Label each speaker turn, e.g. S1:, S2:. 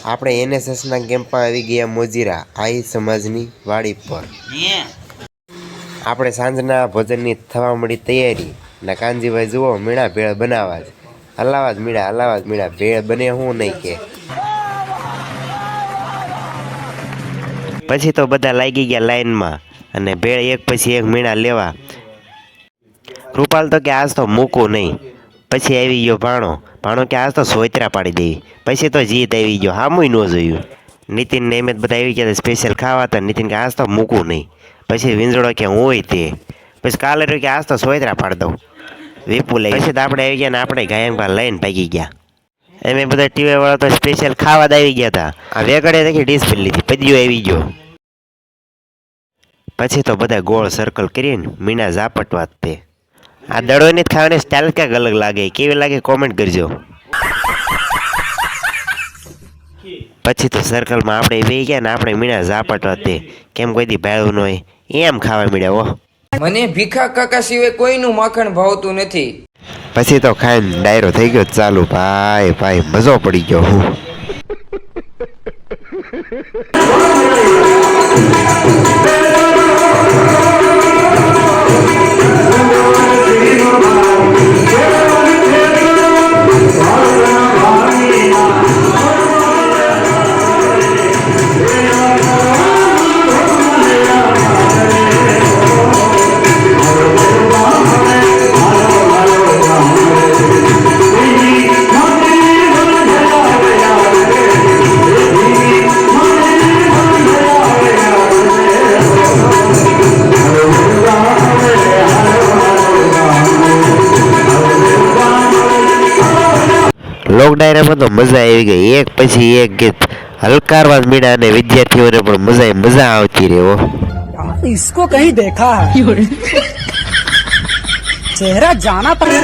S1: આપણે એનએસએસના કેમ્પમાં આવી ગયા મોજીરા આહિર સમાજની વાડી પર. આપણે સાંજના ભોજનની થવા મળી તૈયારી ને કાનજીભાઈ જુઓ મીણા ભેળ બનાવવા જ હલાવા જ મીણા ભેળ બને હું નહીં કે. પછી તો બધા લાગી ગયા લાઈનમાં અને ભેળ એક પછી એક મીણા લેવા. કૃપાલ તો કે આજ તો મૂકું નહીં. પછી આવી ગયો ભાણો કે આજ તો સોયત્રા પાડી દેવી. પછી તો જીત આવી ગયો હામુય ન જોયું. નીતિન ને એમ બધા આવી ગયા સ્પેશિયલ ખાવા હતા. નીતિન કે આજ તો મૂકું નહીં. પછી વિંજળો કે હું હોય તે. પછી કાલે કે આજ તો સોયત્રા પાડી દઉં વિપુલ. પછી તો આપણે આવી ગયા ને આપણે ગાયકભાઈ લઈને ભાગી ગયા. એમ બધા ટીવી વાળા તો સ્પેશિયલ ખાવા જ આવી ગયા હતા. આ વેગડે દેખી ડીશ ભરી લીધી. પદ્યો આવી ગયો. પછી તો બધા ગોળ સર્કલ કરીને મીણા ઝાપટવા તે. આ દડોની ખાવાની સ્ટાઇલ ક્યાંક અલગ લાગે. કેવી લાગે કોમેન્ટ કરજો. પછી તો સર્કલમાં આપણે બે ગયા ને આપણે મીણા ઝાપટવા તે. કેમ કોઈ દી ભાડું ન હોય એમ ખાવા મીડ્યા હો.
S2: મને ભીખા કાકા સિવાય કોઈનું માખણ ભાવતું નથી.
S1: પછી તો ખાઈને ડાયરો થઈ ગયો ચાલુ. ભાઈ મજો પડી ગયો હું. લોક ડાયરામાં તો મજા આવી ગઈ. એક પછી એક ગીત હલકારવા મીડા અને વિદ્યાર્થીઓને પણ મજા આવતી રહ્યો.
S3: इसको कहीं देखा है चेहरा जाना
S4: આપણા